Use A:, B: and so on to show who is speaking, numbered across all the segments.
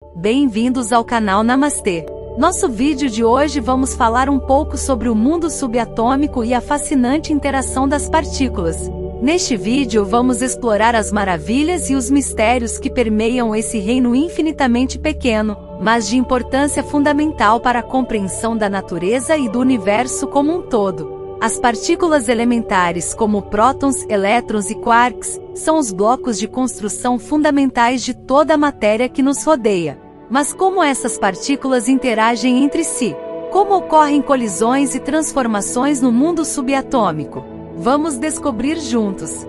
A: Bem-vindos ao canal Namastê. Nosso vídeo de hoje vamos falar um pouco sobre o mundo subatômico e a fascinante interação das partículas. Neste vídeo vamos explorar as maravilhas e os mistérios que permeiam esse reino infinitamente pequeno, mas de importância fundamental para a compreensão da natureza e do universo como um todo. As partículas elementares, como prótons, elétrons e quarks, são os blocos de construção fundamentais de toda a matéria que nos rodeia. Mas como essas partículas interagem entre si? Como ocorrem colisões e transformações no mundo subatômico? Vamos descobrir juntos.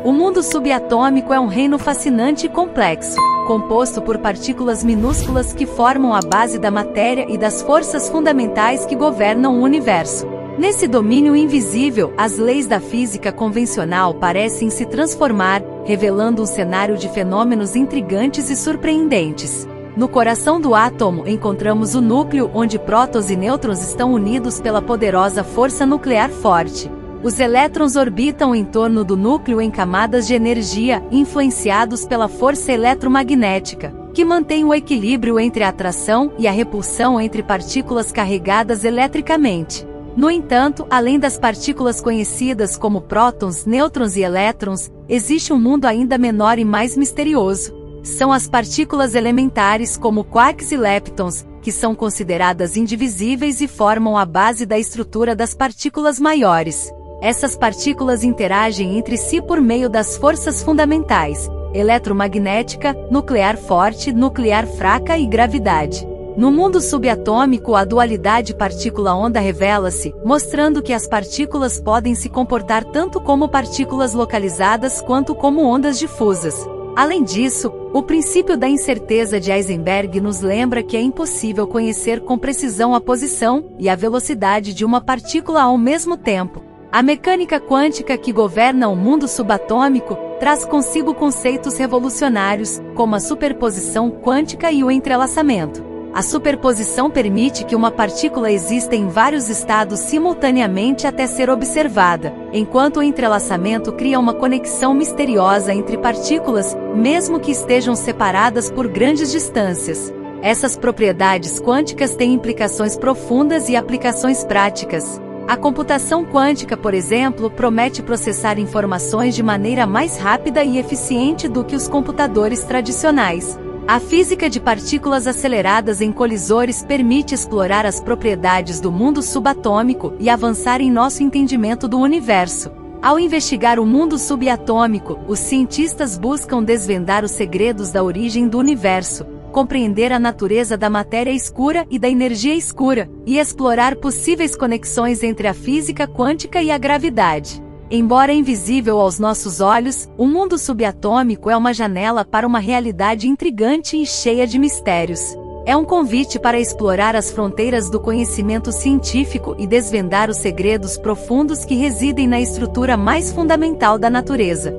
A: O mundo subatômico é um reino fascinante e complexo, composto por partículas minúsculas que formam a base da matéria e das forças fundamentais que governam o universo. Nesse domínio invisível, as leis da física convencional parecem se transformar, revelando um cenário de fenômenos intrigantes e surpreendentes. No coração do átomo encontramos o núcleo, onde prótons e nêutrons estão unidos pela poderosa força nuclear forte. Os elétrons orbitam em torno do núcleo em camadas de energia, influenciados pela força eletromagnética, que mantém o equilíbrio entre a atração e a repulsão entre partículas carregadas eletricamente. No entanto, além das partículas conhecidas como prótons, nêutrons e elétrons, existe um mundo ainda menor e mais misterioso. São as partículas elementares como quarks e leptons, que são consideradas indivisíveis e formam a base da estrutura das partículas maiores. Essas partículas interagem entre si por meio das forças fundamentais: eletromagnética, nuclear forte, nuclear fraca e gravidade. No mundo subatômico, a dualidade partícula-onda revela-se, mostrando que as partículas podem se comportar tanto como partículas localizadas quanto como ondas difusas. Além disso, o princípio da incerteza de Heisenberg nos lembra que é impossível conhecer com precisão a posição e a velocidade de uma partícula ao mesmo tempo. A mecânica quântica que governa o mundo subatômico traz consigo conceitos revolucionários, como a superposição quântica e o entrelaçamento. A superposição permite que uma partícula exista em vários estados simultaneamente até ser observada, enquanto o entrelaçamento cria uma conexão misteriosa entre partículas, mesmo que estejam separadas por grandes distâncias. Essas propriedades quânticas têm implicações profundas e aplicações práticas. A computação quântica, por exemplo, promete processar informações de maneira mais rápida e eficiente do que os computadores tradicionais. A física de partículas aceleradas em colisores permite explorar as propriedades do mundo subatômico e avançar em nosso entendimento do universo. Ao investigar o mundo subatômico, os cientistas buscam desvendar os segredos da origem do universo, compreender a natureza da matéria escura e da energia escura, e explorar possíveis conexões entre a física quântica e a gravidade. Embora invisível aos nossos olhos, o mundo subatômico é uma janela para uma realidade intrigante e cheia de mistérios. É um convite para explorar as fronteiras do conhecimento científico e desvendar os segredos profundos que residem na estrutura mais fundamental da natureza.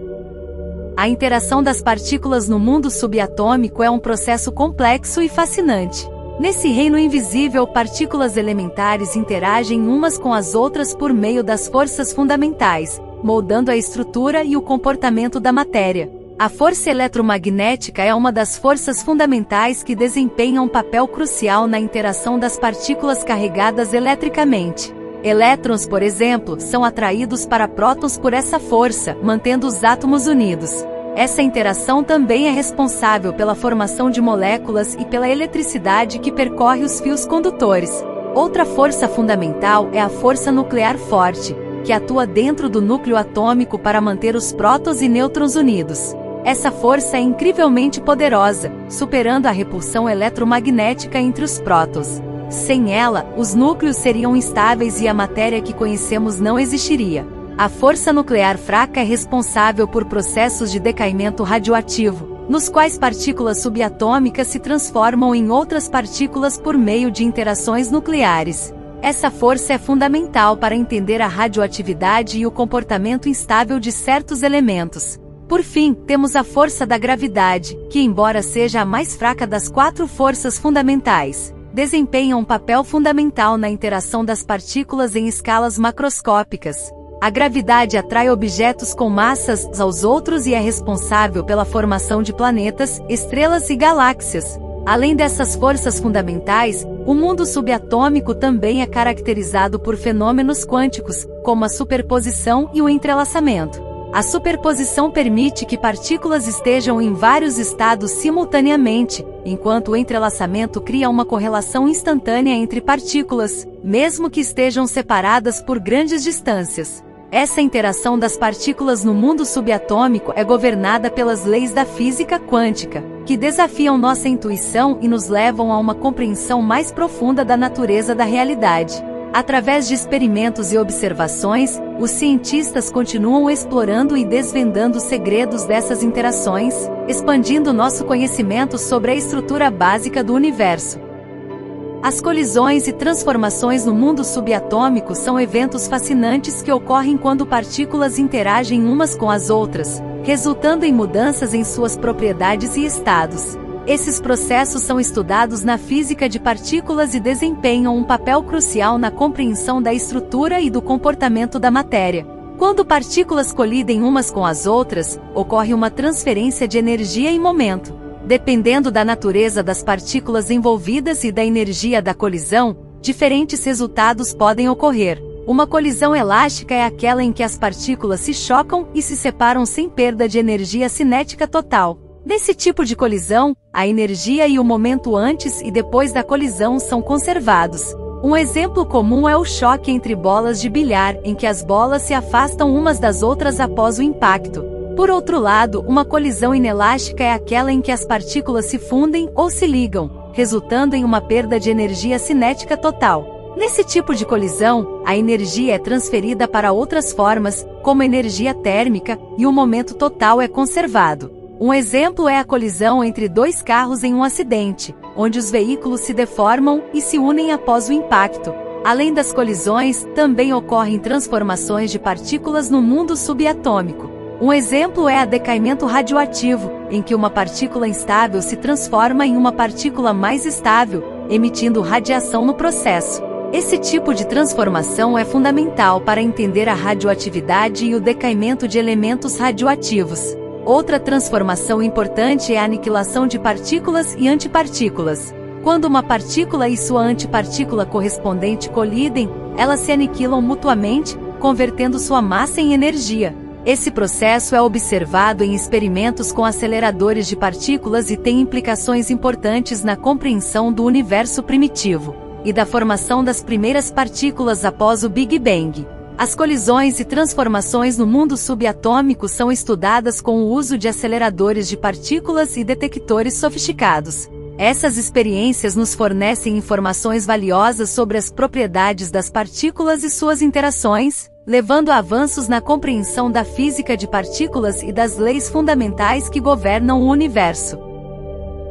A: A interação das partículas no mundo subatômico é um processo complexo e fascinante. Nesse reino invisível, partículas elementares interagem umas com as outras por meio das forças fundamentais, moldando a estrutura e o comportamento da matéria. A força eletromagnética é uma das forças fundamentais que desempenha um papel crucial na interação das partículas carregadas eletricamente. Elétrons, por exemplo, são atraídos para prótons por essa força, mantendo os átomos unidos. Essa interação também é responsável pela formação de moléculas e pela eletricidade que percorre os fios condutores. Outra força fundamental é a força nuclear forte, que atua dentro do núcleo atômico para manter os prótons e nêutrons unidos. Essa força é incrivelmente poderosa, superando a repulsão eletromagnética entre os prótons. Sem ela, os núcleos seriam instáveis e a matéria que conhecemos não existiria. A força nuclear fraca é responsável por processos de decaimento radioativo, nos quais partículas subatômicas se transformam em outras partículas por meio de interações nucleares. Essa força é fundamental para entender a radioatividade e o comportamento instável de certos elementos. Por fim, temos a força da gravidade, que, embora seja a mais fraca das 4 forças fundamentais, desempenha um papel fundamental na interação das partículas em escalas macroscópicas. A gravidade atrai objetos com massas aos outros e é responsável pela formação de planetas, estrelas e galáxias. Além dessas forças fundamentais, o mundo subatômico também é caracterizado por fenômenos quânticos, como a superposição e o entrelaçamento. A superposição permite que partículas estejam em vários estados simultaneamente, enquanto o entrelaçamento cria uma correlação instantânea entre partículas, mesmo que estejam separadas por grandes distâncias. Essa interação das partículas no mundo subatômico é governada pelas leis da física quântica, que desafiam nossa intuição e nos levam a uma compreensão mais profunda da natureza da realidade. Através de experimentos e observações, os cientistas continuam explorando e desvendando os segredos dessas interações, expandindo nosso conhecimento sobre a estrutura básica do universo. As colisões e transformações no mundo subatômico são eventos fascinantes que ocorrem quando partículas interagem umas com as outras, resultando em mudanças em suas propriedades e estados. Esses processos são estudados na física de partículas e desempenham um papel crucial na compreensão da estrutura e do comportamento da matéria. Quando partículas colidem umas com as outras, ocorre uma transferência de energia e momento. Dependendo da natureza das partículas envolvidas e da energia da colisão, diferentes resultados podem ocorrer. Uma colisão elástica é aquela em que as partículas se chocam e se separam sem perda de energia cinética total. Nesse tipo de colisão, a energia e o momento antes e depois da colisão são conservados. Um exemplo comum é o choque entre bolas de bilhar, em que as bolas se afastam umas das outras após o impacto. Por outro lado, uma colisão inelástica é aquela em que as partículas se fundem ou se ligam, resultando em uma perda de energia cinética total. Nesse tipo de colisão, a energia é transferida para outras formas, como energia térmica, e o momento total é conservado. Um exemplo é a colisão entre dois carros em um acidente, onde os veículos se deformam e se unem após o impacto. Além das colisões, também ocorrem transformações de partículas no mundo subatômico. Um exemplo é o decaimento radioativo, em que uma partícula instável se transforma em uma partícula mais estável, emitindo radiação no processo. Esse tipo de transformação é fundamental para entender a radioatividade e o decaimento de elementos radioativos. Outra transformação importante é a aniquilação de partículas e antipartículas. Quando uma partícula e sua antipartícula correspondente colidem, elas se aniquilam mutuamente, convertendo sua massa em energia. Esse processo é observado em experimentos com aceleradores de partículas e tem implicações importantes na compreensão do universo primitivo e da formação das primeiras partículas após o Big Bang. As colisões e transformações no mundo subatômico são estudadas com o uso de aceleradores de partículas e detectores sofisticados. Essas experiências nos fornecem informações valiosas sobre as propriedades das partículas e suas interações, levando a avanços na compreensão da física de partículas e das leis fundamentais que governam o universo.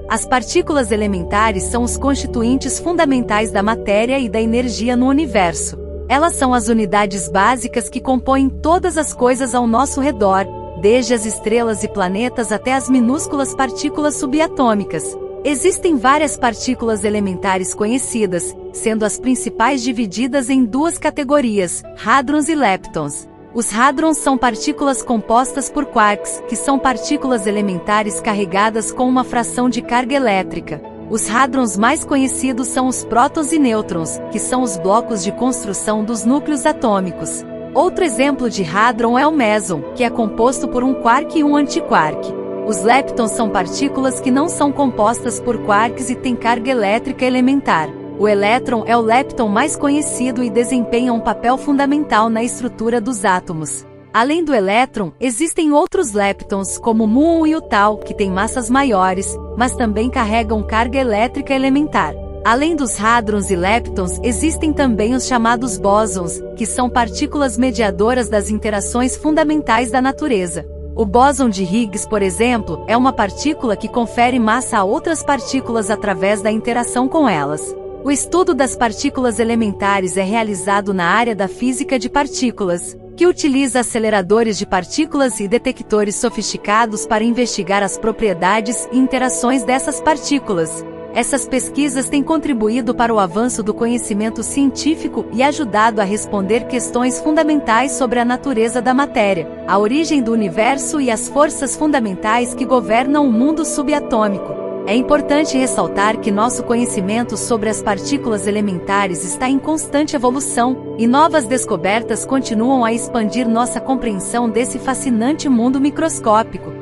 A: As partículas elementares são os constituintes fundamentais da matéria e da energia no universo. Elas são as unidades básicas que compõem todas as coisas ao nosso redor, desde as estrelas e planetas até as minúsculas partículas subatômicas. Existem várias partículas elementares conhecidas, sendo as principais divididas em duas categorias, hadrons e leptons. Os hadrons são partículas compostas por quarks, que são partículas elementares carregadas com uma fração de carga elétrica. Os hadrons mais conhecidos são os prótons e nêutrons, que são os blocos de construção dos núcleos atômicos. Outro exemplo de hadron é o meson, que é composto por um quark e um antiquark. Os leptons são partículas que não são compostas por quarks e têm carga elétrica elementar. O elétron é o lepton mais conhecido e desempenha um papel fundamental na estrutura dos átomos. Além do elétron, existem outros leptons, como o muon e o tau, que têm massas maiores, mas também carregam carga elétrica elementar. Além dos hadrons e leptons, existem também os chamados bósons, que são partículas mediadoras das interações fundamentais da natureza. O bóson de Higgs, por exemplo, é uma partícula que confere massa a outras partículas através da interação com elas. O estudo das partículas elementares é realizado na área da física de partículas, que utiliza aceleradores de partículas e detectores sofisticados para investigar as propriedades e interações dessas partículas. Essas pesquisas têm contribuído para o avanço do conhecimento científico e ajudado a responder questões fundamentais sobre a natureza da matéria, a origem do universo e as forças fundamentais que governam o mundo subatômico. É importante ressaltar que nosso conhecimento sobre as partículas elementares está em constante evolução, e novas descobertas continuam a expandir nossa compreensão desse fascinante mundo microscópico.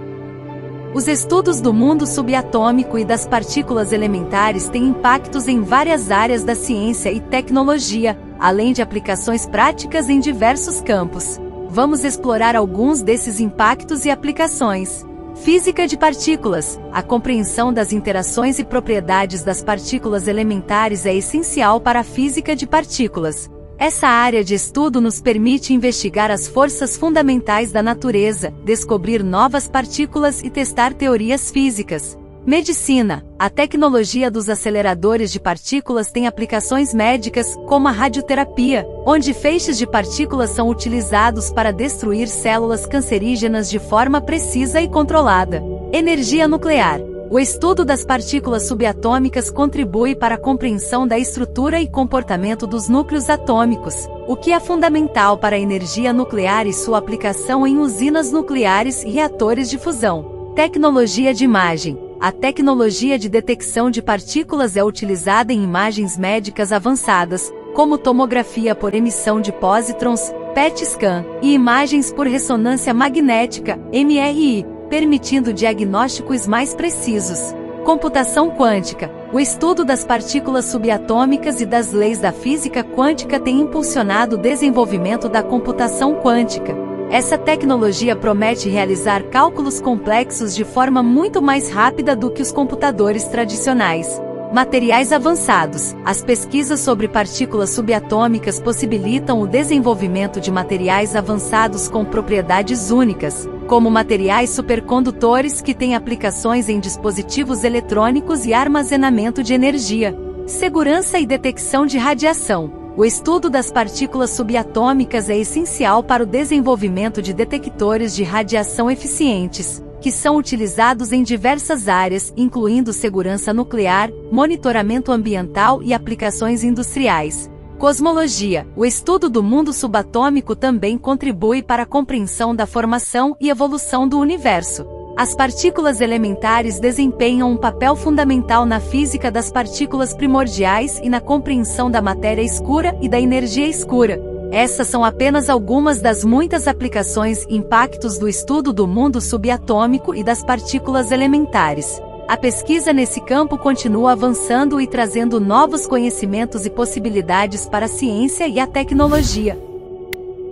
A: Os estudos do mundo subatômico e das partículas elementares têm impactos em várias áreas da ciência e tecnologia, além de aplicações práticas em diversos campos. Vamos explorar alguns desses impactos e aplicações. Física de partículas. A compreensão das interações e propriedades das partículas elementares é essencial para a física de partículas. Essa área de estudo nos permite investigar as forças fundamentais da natureza, descobrir novas partículas e testar teorias físicas. Medicina. A tecnologia dos aceleradores de partículas tem aplicações médicas, como a radioterapia, onde feixes de partículas são utilizados para destruir células cancerígenas de forma precisa e controlada. Energia nuclear. O estudo das partículas subatômicas contribui para a compreensão da estrutura e comportamento dos núcleos atômicos, o que é fundamental para a energia nuclear e sua aplicação em usinas nucleares e reatores de fusão. Tecnologia de imagem. A tecnologia de detecção de partículas é utilizada em imagens médicas avançadas, como tomografia por emissão de pósitrons, PET scan, e imagens por ressonância magnética, MRI, permitindo diagnósticos mais precisos. Computação quântica. O estudo das partículas subatômicas e das leis da física quântica tem impulsionado o desenvolvimento da computação quântica. Essa tecnologia promete realizar cálculos complexos de forma muito mais rápida do que os computadores tradicionais. Materiais avançados. As pesquisas sobre partículas subatômicas possibilitam o desenvolvimento de materiais avançados com propriedades únicas, como materiais supercondutores que têm aplicações em dispositivos eletrônicos e armazenamento de energia. Segurança e detecção de radiação. O estudo das partículas subatômicas é essencial para o desenvolvimento de detectores de radiação eficientes, que são utilizados em diversas áreas, incluindo segurança nuclear, monitoramento ambiental e aplicações industriais. Cosmologia. O estudo do mundo subatômico também contribui para a compreensão da formação e evolução do universo. As partículas elementares desempenham um papel fundamental na física das partículas primordiais e na compreensão da matéria escura e da energia escura. Essas são apenas algumas das muitas aplicações e impactos do estudo do mundo subatômico e das partículas elementares. A pesquisa nesse campo continua avançando e trazendo novos conhecimentos e possibilidades para a ciência e a tecnologia.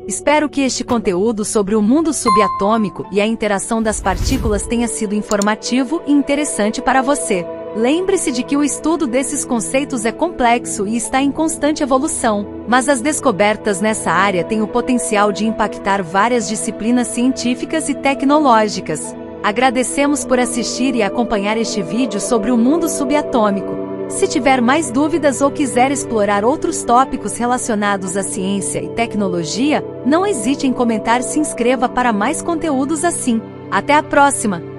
A: Espero que este conteúdo sobre o mundo subatômico e a interação das partículas tenha sido informativo e interessante para você. Lembre-se de que o estudo desses conceitos é complexo e está em constante evolução, mas as descobertas nessa área têm o potencial de impactar várias disciplinas científicas e tecnológicas. Agradecemos por assistir e acompanhar este vídeo sobre o mundo subatômico. Se tiver mais dúvidas ou quiser explorar outros tópicos relacionados à ciência e tecnologia, não hesite em comentar e se inscreva para mais conteúdos assim. Até a próxima!